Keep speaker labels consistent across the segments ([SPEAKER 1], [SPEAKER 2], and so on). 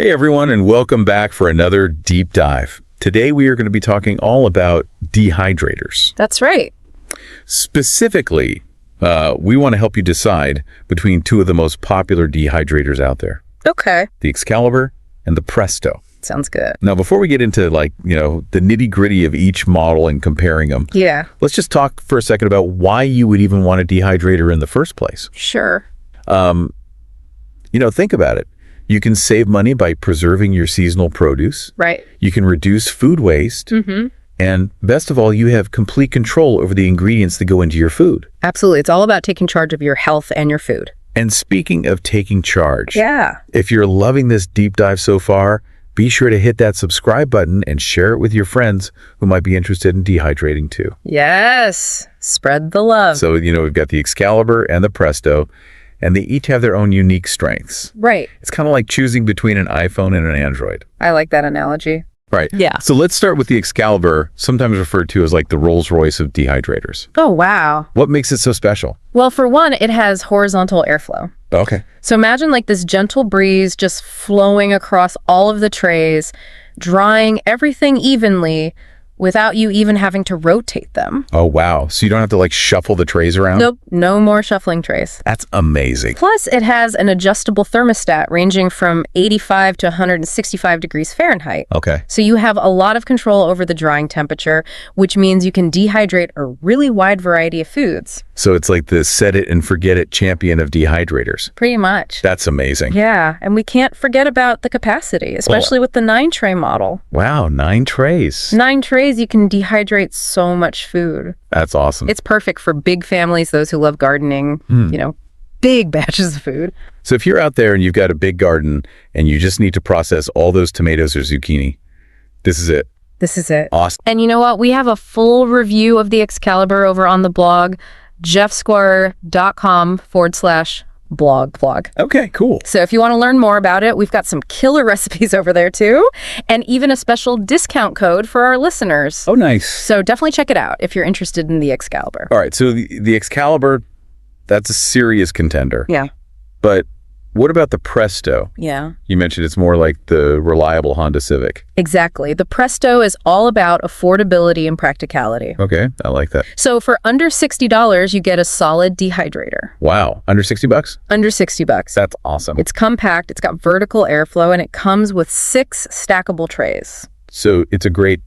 [SPEAKER 1] Hey everyone, and welcome back for another deep dive. Today we are going to be talking all about dehydrators.
[SPEAKER 2] That's right.
[SPEAKER 1] Specifically, we want to help you decide between two of the most popular dehydrators out there.
[SPEAKER 2] Okay.
[SPEAKER 1] The Excalibur and the Presto.
[SPEAKER 2] Sounds good.
[SPEAKER 1] Now, before we get into the nitty-gritty of each model and comparing them, let's just talk for a second about why you would even want a dehydrator in the first place.
[SPEAKER 2] Sure.
[SPEAKER 1] Think about it. You can save money by preserving your seasonal produce.
[SPEAKER 2] Right.
[SPEAKER 1] You can reduce food waste.
[SPEAKER 2] Mm-hmm.
[SPEAKER 1] And best of all, you have complete control over the ingredients that go into your food.
[SPEAKER 2] Absolutely. It's all about taking charge of your health and your food.
[SPEAKER 1] And speaking of taking charge,
[SPEAKER 2] Yeah.
[SPEAKER 1] if you're loving this deep dive so far, be sure to hit that subscribe button and share it with your friends who might be interested in dehydrating too.
[SPEAKER 2] Yes. Spread the love.
[SPEAKER 1] So, we've got the Excalibur and the Presto, and they each have their own unique strengths.
[SPEAKER 2] Right.
[SPEAKER 1] It's kind of like choosing between an iPhone and an Android.
[SPEAKER 2] I like that analogy.
[SPEAKER 1] Right.
[SPEAKER 2] Yeah.
[SPEAKER 1] So let's start with the Excalibur, sometimes referred to as like the Rolls-Royce of dehydrators.
[SPEAKER 2] Oh, wow.
[SPEAKER 1] What makes it so special?
[SPEAKER 2] Well, for one, it has horizontal airflow.
[SPEAKER 1] Okay.
[SPEAKER 2] So imagine like this gentle breeze just flowing across all of the trays, drying everything evenly without you even having to rotate them.
[SPEAKER 1] Oh, wow. So you don't have to shuffle the trays around?
[SPEAKER 2] Nope. No more shuffling trays.
[SPEAKER 1] That's amazing.
[SPEAKER 2] Plus, it has an adjustable thermostat ranging from 85 to 165 degrees Fahrenheit.
[SPEAKER 1] Okay.
[SPEAKER 2] So you have a lot of control over the drying temperature, which means you can dehydrate a really wide variety of foods.
[SPEAKER 1] So it's like the set it and forget it champion of dehydrators.
[SPEAKER 2] Pretty much.
[SPEAKER 1] That's amazing.
[SPEAKER 2] Yeah, and we can't forget about the capacity, especially with the 9-tray model.
[SPEAKER 1] Wow, 9 trays.
[SPEAKER 2] 9 trays, you can dehydrate so much food.
[SPEAKER 1] That's awesome.
[SPEAKER 2] It's perfect for big families, those who love gardening, big batches of food.
[SPEAKER 1] So if you're out there and you've got a big garden and you just need to process all those tomatoes or zucchini, this is it.
[SPEAKER 2] This is it.
[SPEAKER 1] Awesome.
[SPEAKER 2] And you know what? We have a full review of the Excalibur over on the blog, jeffsquire.com/blog.
[SPEAKER 1] Okay, cool.
[SPEAKER 2] So if you want to learn more about it, we've got some killer recipes over there too, and even a special discount code for our listeners.
[SPEAKER 1] Oh, nice.
[SPEAKER 2] So definitely check it out if you're interested in the Excalibur.
[SPEAKER 1] All right, so the Excalibur, that's a serious contender.
[SPEAKER 2] Yeah.
[SPEAKER 1] But what about the Presto?
[SPEAKER 2] Yeah.
[SPEAKER 1] You mentioned it's more like the reliable Honda Civic.
[SPEAKER 2] Exactly. The Presto is all about affordability and practicality.
[SPEAKER 1] Okay, I like that.
[SPEAKER 2] So for under $60, you get a solid dehydrator.
[SPEAKER 1] Wow, under $60?
[SPEAKER 2] Under $60.
[SPEAKER 1] That's awesome.
[SPEAKER 2] It's compact, it's got vertical airflow, and it comes with 6 stackable trays.
[SPEAKER 1] So it's a great,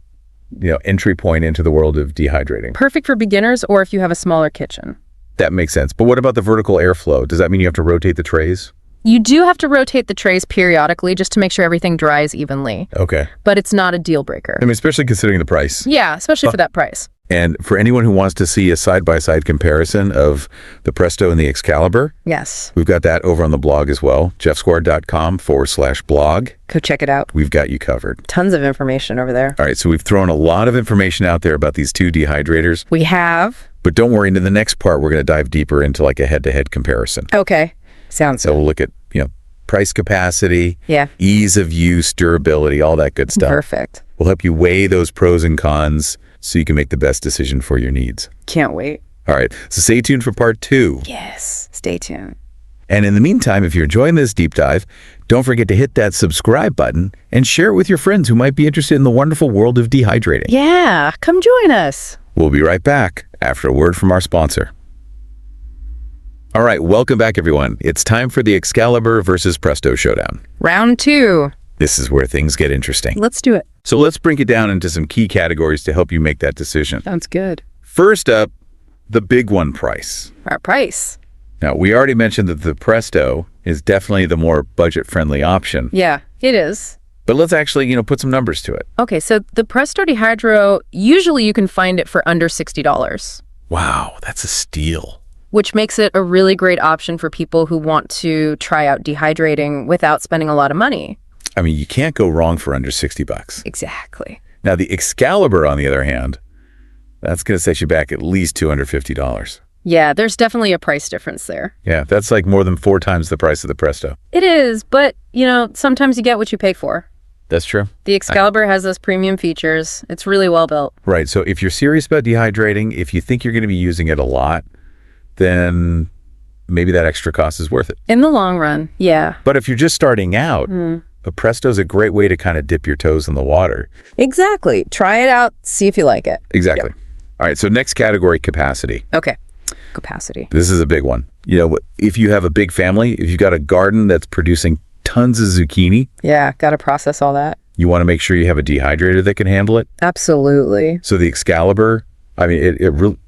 [SPEAKER 1] entry point into the world of dehydrating.
[SPEAKER 2] Perfect for beginners or if you have a smaller kitchen.
[SPEAKER 1] That makes sense. But what about the vertical airflow? Does that mean you have to rotate the trays?
[SPEAKER 2] You do have to rotate the trays periodically just to make sure everything dries evenly.
[SPEAKER 1] Okay.
[SPEAKER 2] But it's not a deal breaker.
[SPEAKER 1] I mean, especially considering the price.
[SPEAKER 2] Yeah, especially for that price.
[SPEAKER 1] And for anyone who wants to see a side-by-side comparison of the Presto and the Excalibur,
[SPEAKER 2] Yes.
[SPEAKER 1] we've got that over on the blog as well, jeffsquire.com/blog.
[SPEAKER 2] Go check it out.
[SPEAKER 1] We've got you covered.
[SPEAKER 2] Tons of information over there.
[SPEAKER 1] All right, so we've thrown a lot of information out there about these two dehydrators.
[SPEAKER 2] We have.
[SPEAKER 1] But don't worry, into the next part, we're going to dive deeper into like a head-to-head comparison.
[SPEAKER 2] Okay. Sounds
[SPEAKER 1] So we'll look at, price capacity,
[SPEAKER 2] Yeah.
[SPEAKER 1] ease of use, durability, all that good stuff.
[SPEAKER 2] Perfect.
[SPEAKER 1] We'll help you weigh those pros and cons so you can make the best decision for your needs.
[SPEAKER 2] Can't wait.
[SPEAKER 1] All right, so stay tuned for part 2.
[SPEAKER 2] Yes. Stay tuned.
[SPEAKER 1] And in the meantime, if you're enjoying this deep dive, don't forget to hit that subscribe button and share it with your friends who might be interested in the wonderful world of dehydrating.
[SPEAKER 2] Yeah. Come join us.
[SPEAKER 1] We'll be right back after a word from our sponsor. All right, welcome back, everyone. It's time for the Excalibur versus Presto Showdown.
[SPEAKER 2] Round 2.
[SPEAKER 1] This is where things get interesting.
[SPEAKER 2] Let's do it.
[SPEAKER 1] So let's break it down into some key categories to help you make that decision.
[SPEAKER 2] Sounds good.
[SPEAKER 1] First up, the big one, price.
[SPEAKER 2] Our price.
[SPEAKER 1] Now, we already mentioned that the Presto is definitely the more budget-friendly option.
[SPEAKER 2] Yeah, it is.
[SPEAKER 1] But let's actually, put some numbers to it.
[SPEAKER 2] Okay, so the Presto Dehydro, usually you can find it for under $60.
[SPEAKER 1] Wow, that's a steal.
[SPEAKER 2] Which makes it a really great option for people who want to try out dehydrating without spending a lot of money.
[SPEAKER 1] I mean, you can't go wrong for under $60.
[SPEAKER 2] Exactly.
[SPEAKER 1] Now, the Excalibur, on the other hand, that's going to set you back at least $250.
[SPEAKER 2] Yeah, there's definitely a price difference there.
[SPEAKER 1] Yeah, that's like more than 4 times the price of the Presto.
[SPEAKER 2] It is, but, sometimes you get what you pay for.
[SPEAKER 1] That's true.
[SPEAKER 2] The Excalibur has those premium features. It's really well built.
[SPEAKER 1] Right, so if you're serious about dehydrating, if you think you're going to be using it a lot, then maybe that extra cost is worth it.
[SPEAKER 2] In the long run, yeah.
[SPEAKER 1] But if you're just starting out, a Presto's a great way to kind of dip your toes in the water.
[SPEAKER 2] Exactly. Try it out. See if you like it.
[SPEAKER 1] Exactly. Yep. All right. So next category, capacity.
[SPEAKER 2] Okay. Capacity.
[SPEAKER 1] This is a big one. If you have a big family, if you've got a garden that's producing tons of zucchini.
[SPEAKER 2] Yeah. Got to process all that.
[SPEAKER 1] You want to make sure you have a dehydrator that can handle it.
[SPEAKER 2] Absolutely.
[SPEAKER 1] So the Excalibur, I mean, it really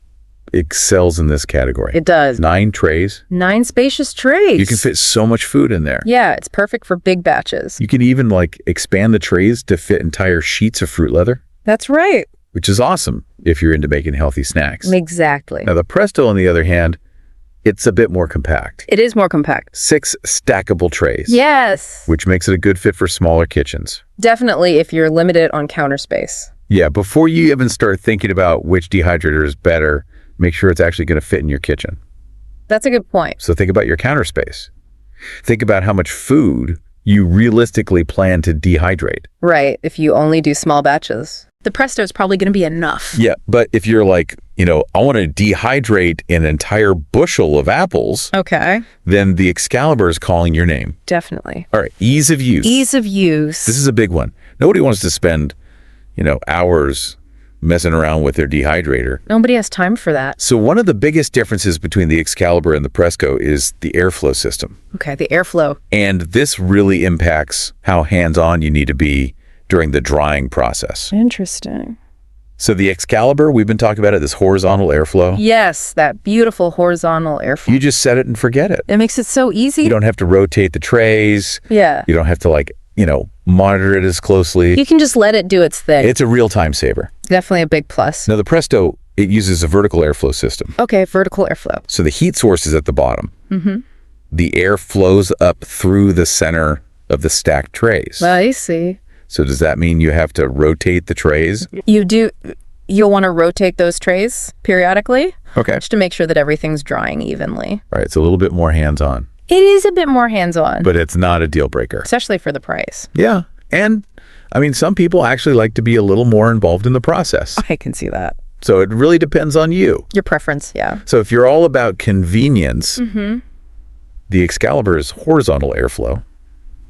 [SPEAKER 1] excels in this category.
[SPEAKER 2] It does.
[SPEAKER 1] 9 trays.
[SPEAKER 2] 9 spacious trays.
[SPEAKER 1] You can fit so much food in there.
[SPEAKER 2] Yeah, it's perfect for big batches.
[SPEAKER 1] You can even expand the trays to fit entire sheets of fruit leather.
[SPEAKER 2] That's right.
[SPEAKER 1] Which is awesome if you're into making healthy snacks.
[SPEAKER 2] Exactly.
[SPEAKER 1] Now the Presto, on the other hand, it's a bit more compact.
[SPEAKER 2] It is more compact.
[SPEAKER 1] 6 stackable trays.
[SPEAKER 2] Yes.
[SPEAKER 1] Which makes it a good fit for smaller kitchens.
[SPEAKER 2] Definitely if you're limited on counter space.
[SPEAKER 1] Yeah, before you even start thinking about which dehydrator is better, make sure it's actually going to fit in your kitchen.
[SPEAKER 2] That's a good point.
[SPEAKER 1] So think about your counter space. Think about how much food you realistically plan to dehydrate.
[SPEAKER 2] Right, if you only do small batches. The Presto is probably going to be enough.
[SPEAKER 1] Yeah, but if you're I want to dehydrate an entire bushel of apples,
[SPEAKER 2] okay,
[SPEAKER 1] then the Excalibur is calling your name.
[SPEAKER 2] Definitely.
[SPEAKER 1] All right, ease of use.
[SPEAKER 2] Ease of use.
[SPEAKER 1] This is a big one. Nobody wants to spend, hours messing around with their dehydrator.
[SPEAKER 2] Nobody has time for that.
[SPEAKER 1] So one of the biggest differences between the Excalibur and the Presto is the airflow system.
[SPEAKER 2] Okay, the airflow.
[SPEAKER 1] And this really impacts how hands-on you need to be during the drying process.
[SPEAKER 2] Interesting.
[SPEAKER 1] So the Excalibur, we've been talking about it, this horizontal airflow.
[SPEAKER 2] Yes, that beautiful horizontal airflow.
[SPEAKER 1] You just set it and forget it.
[SPEAKER 2] It makes it so easy.
[SPEAKER 1] You don't have to rotate the trays.
[SPEAKER 2] Yeah.
[SPEAKER 1] You don't have to monitor it as closely.
[SPEAKER 2] You can just let it do its thing.
[SPEAKER 1] It's a real time saver.
[SPEAKER 2] Definitely a big plus.
[SPEAKER 1] Now the Presto, it uses a vertical airflow system.
[SPEAKER 2] Okay, vertical airflow.
[SPEAKER 1] So the heat source is at the bottom.
[SPEAKER 2] Mm-hmm.
[SPEAKER 1] The air flows up through the center of the stacked trays.
[SPEAKER 2] I see.
[SPEAKER 1] So does that mean you have to rotate the trays?
[SPEAKER 2] You'll want to rotate those trays periodically.
[SPEAKER 1] Okay.
[SPEAKER 2] Just to make sure that everything's drying evenly.
[SPEAKER 1] All right, it's a little bit more hands-on.
[SPEAKER 2] It is a bit more hands-on.
[SPEAKER 1] But it's not a deal breaker.
[SPEAKER 2] Especially for the price.
[SPEAKER 1] Yeah. And, some people actually like to be a little more involved in the process.
[SPEAKER 2] I can see that.
[SPEAKER 1] So it really depends on you.
[SPEAKER 2] Your preference, yeah.
[SPEAKER 1] So if you're all about convenience, the Excalibur's horizontal airflow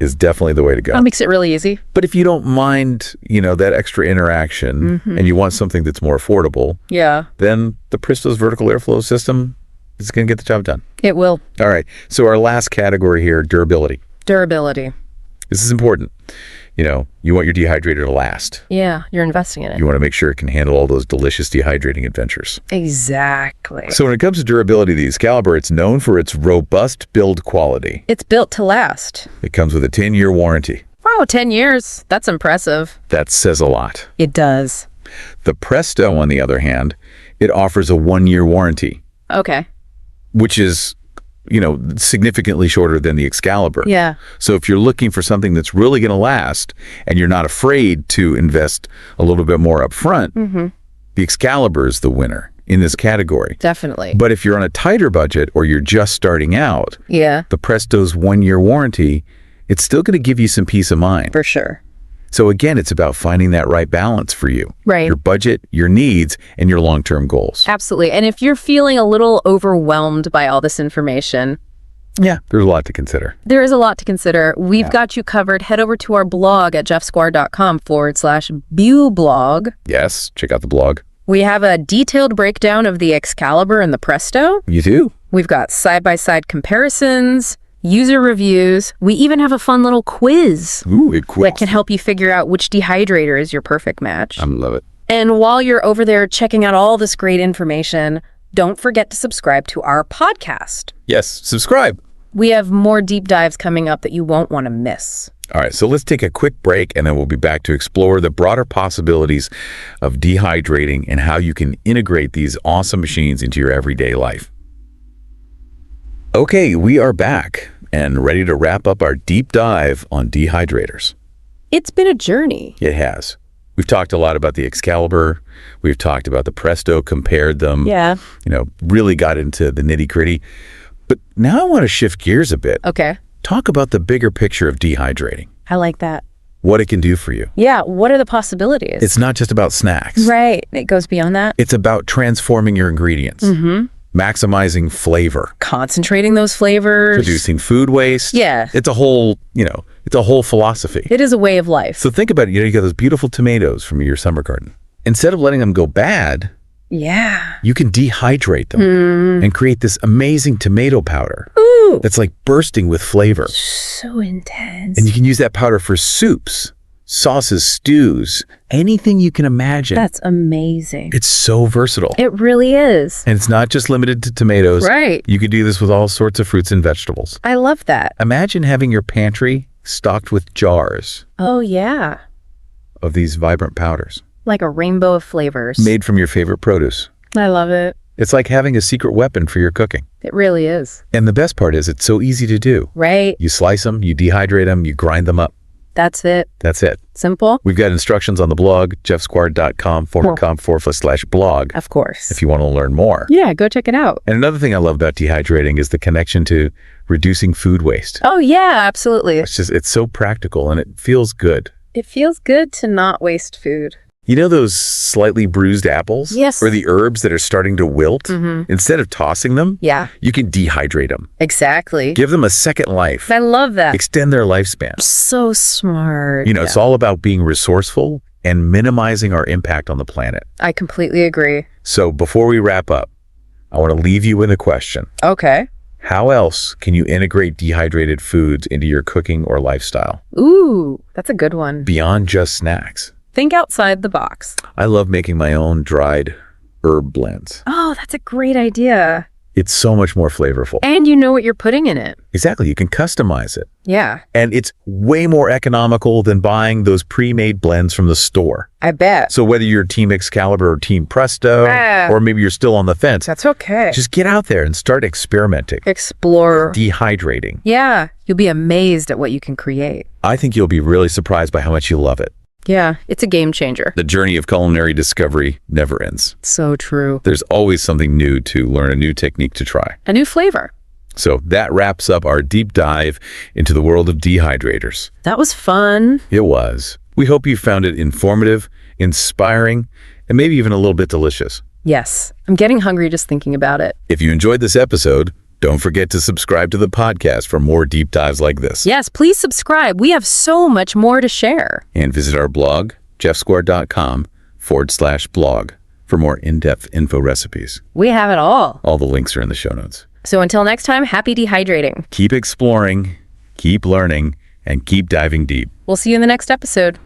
[SPEAKER 1] is definitely the way to go.
[SPEAKER 2] That makes it really easy.
[SPEAKER 1] But if you don't mind, that extra interaction and you want something that's more affordable,
[SPEAKER 2] yeah,
[SPEAKER 1] then the Presto's vertical airflow system is going to get the job done.
[SPEAKER 2] It will.
[SPEAKER 1] All right. So our last category here, durability.
[SPEAKER 2] Durability.
[SPEAKER 1] This is important. You want your dehydrator to last.
[SPEAKER 2] Yeah, you're investing in it.
[SPEAKER 1] You want to make sure it can handle all those delicious dehydrating adventures.
[SPEAKER 2] Exactly.
[SPEAKER 1] So when it comes to durability, the Excalibur, it's known for its robust build quality.
[SPEAKER 2] It's built to last.
[SPEAKER 1] It comes with a 10-year warranty.
[SPEAKER 2] Wow, 10 years. That's impressive.
[SPEAKER 1] That says a lot.
[SPEAKER 2] It does.
[SPEAKER 1] The Presto, on the other hand, it offers a 1-year warranty.
[SPEAKER 2] Okay.
[SPEAKER 1] Which is, significantly shorter than the Excalibur.
[SPEAKER 2] Yeah.
[SPEAKER 1] So if you're looking for something that's really going to last and you're not afraid to invest a little bit more up front, the Excalibur is the winner in this category.
[SPEAKER 2] Definitely.
[SPEAKER 1] But if you're on a tighter budget or you're just starting out,
[SPEAKER 2] the
[SPEAKER 1] Presto's 1-year warranty, it's still going to give you some peace of mind.
[SPEAKER 2] For sure.
[SPEAKER 1] So again, it's about finding that right balance for you.
[SPEAKER 2] Right.
[SPEAKER 1] Your budget, your needs, and your long-term goals.
[SPEAKER 2] Absolutely. And if you're feeling a little overwhelmed by all this information,
[SPEAKER 1] yeah, there's a lot to consider.
[SPEAKER 2] There is a lot to consider. We've got you covered. Head over to our blog at jeffsquire.com/BewBlog.
[SPEAKER 1] Yes, check out the blog.
[SPEAKER 2] We have a detailed breakdown of the Excalibur and the Presto.
[SPEAKER 1] You do?
[SPEAKER 2] We've got side-by-side comparisons, user reviews. We even have a fun little quiz.
[SPEAKER 1] Ooh, a quiz.
[SPEAKER 2] That can help you figure out which dehydrator is your perfect match.
[SPEAKER 1] I love it.
[SPEAKER 2] And while you're over there checking out all this great information, don't forget to subscribe to our podcast.
[SPEAKER 1] Yes, subscribe.
[SPEAKER 2] We have more deep dives coming up that you won't want to miss.
[SPEAKER 1] All right, so let's take a quick break and then we'll be back to explore the broader possibilities of dehydrating and how you can integrate these awesome machines into your everyday life. Okay, we are back and ready to wrap up our deep dive on dehydrators.
[SPEAKER 2] It's been a journey.
[SPEAKER 1] It has. We've talked a lot about the Excalibur. We've talked about the Presto, compared them.
[SPEAKER 2] Yeah.
[SPEAKER 1] Really got into the nitty-gritty. But now I want to shift gears a bit.
[SPEAKER 2] Okay.
[SPEAKER 1] Talk about the bigger picture of dehydrating.
[SPEAKER 2] I like that.
[SPEAKER 1] What it can do for you.
[SPEAKER 2] Yeah, what are the possibilities?
[SPEAKER 1] It's not just about snacks.
[SPEAKER 2] Right. It goes beyond that.
[SPEAKER 1] It's about transforming your ingredients. maximizing flavor,
[SPEAKER 2] Concentrating those flavors.
[SPEAKER 1] reducing food waste.
[SPEAKER 2] Yeah.
[SPEAKER 1] It's a whole, it's a whole philosophy.
[SPEAKER 2] It is a way of life.
[SPEAKER 1] So think about it. You got those beautiful tomatoes from your summer garden. Instead of letting them go bad,
[SPEAKER 2] Yeah.
[SPEAKER 1] you can dehydrate them and create this amazing tomato powder
[SPEAKER 2] Ooh.
[SPEAKER 1] that's like bursting with flavor.
[SPEAKER 2] So intense.
[SPEAKER 1] And you can use that powder for soups, sauces, stews, anything you can imagine.
[SPEAKER 2] That's amazing.
[SPEAKER 1] It's so versatile.
[SPEAKER 2] It really is.
[SPEAKER 1] And it's not just limited to tomatoes.
[SPEAKER 2] Right.
[SPEAKER 1] You can do this with all sorts of fruits and vegetables.
[SPEAKER 2] I love that.
[SPEAKER 1] Imagine having your pantry stocked with jars
[SPEAKER 2] Oh, yeah.
[SPEAKER 1] of these vibrant powders
[SPEAKER 2] Like a rainbow of flavors.
[SPEAKER 1] made from your favorite produce.
[SPEAKER 2] I love it.
[SPEAKER 1] It's like having a secret weapon for your cooking.
[SPEAKER 2] It really is.
[SPEAKER 1] And the best part is it's so easy to do.
[SPEAKER 2] Right.
[SPEAKER 1] You slice them, you dehydrate them, you grind them up.
[SPEAKER 2] That's it.
[SPEAKER 1] That's it.
[SPEAKER 2] Simple?
[SPEAKER 1] We've got instructions on the blog, jeffsquire.com/blog
[SPEAKER 2] Of course.
[SPEAKER 1] if you want to learn more.
[SPEAKER 2] Yeah, go check it out.
[SPEAKER 1] And another thing I love about dehydrating is the connection to reducing food waste.
[SPEAKER 2] Oh, yeah, absolutely.
[SPEAKER 1] It's so practical and it feels good.
[SPEAKER 2] It feels good to not waste food.
[SPEAKER 1] You know those slightly bruised apples?
[SPEAKER 2] Yes.
[SPEAKER 1] Or the herbs that are starting to wilt?
[SPEAKER 2] Mm-hmm.
[SPEAKER 1] Instead of tossing them,
[SPEAKER 2] Yeah,
[SPEAKER 1] you can dehydrate them.
[SPEAKER 2] exactly.
[SPEAKER 1] Give them a second life.
[SPEAKER 2] I love that.
[SPEAKER 1] Extend their lifespan.
[SPEAKER 2] So smart.
[SPEAKER 1] It's all about being resourceful and minimizing our impact on the planet.
[SPEAKER 2] I completely agree.
[SPEAKER 1] So before we wrap up, I want to leave you with a question.
[SPEAKER 2] Okay.
[SPEAKER 1] How else can you integrate dehydrated foods into your cooking or lifestyle
[SPEAKER 2] Ooh, that's a good one.
[SPEAKER 1] beyond just snacks?
[SPEAKER 2] Think outside the box.
[SPEAKER 1] I love making my own dried herb blends.
[SPEAKER 2] Oh, that's a great idea.
[SPEAKER 1] It's so much more flavorful.
[SPEAKER 2] And you know what you're putting in it.
[SPEAKER 1] Exactly. You can customize it.
[SPEAKER 2] Yeah,
[SPEAKER 1] And it's way more economical than buying those pre-made blends from the store.
[SPEAKER 2] I bet.
[SPEAKER 1] So whether you're Team Excalibur or Team Presto, or maybe you're still on the fence,
[SPEAKER 2] That's okay.
[SPEAKER 1] just get out there and start experimenting,
[SPEAKER 2] Explore.
[SPEAKER 1] dehydrating.
[SPEAKER 2] Yeah, you'll be amazed at what you can create.
[SPEAKER 1] I think you'll be really surprised by how much you love it.
[SPEAKER 2] Yeah, it's a game changer.
[SPEAKER 1] The journey of culinary discovery never ends.
[SPEAKER 2] So true.
[SPEAKER 1] There's always something new to learn, a new technique to try.
[SPEAKER 2] A new flavor.
[SPEAKER 1] So that wraps up our deep dive into the world of dehydrators.
[SPEAKER 2] That was fun.
[SPEAKER 1] It was. We hope you found it informative, inspiring, and maybe even a little bit delicious.
[SPEAKER 2] Yes, I'm getting hungry just thinking about it.
[SPEAKER 1] If you enjoyed this episode, don't forget to subscribe to the podcast for more deep dives like this.
[SPEAKER 2] Yes, please subscribe. We have so much more to share.
[SPEAKER 1] And visit our blog, jeffsquare.com/blog for more in-depth info recipes.
[SPEAKER 2] We have it all.
[SPEAKER 1] All the links are in the show notes.
[SPEAKER 2] So until next time, happy dehydrating.
[SPEAKER 1] Keep exploring, keep learning, and keep diving deep.
[SPEAKER 2] We'll see you in the next episode.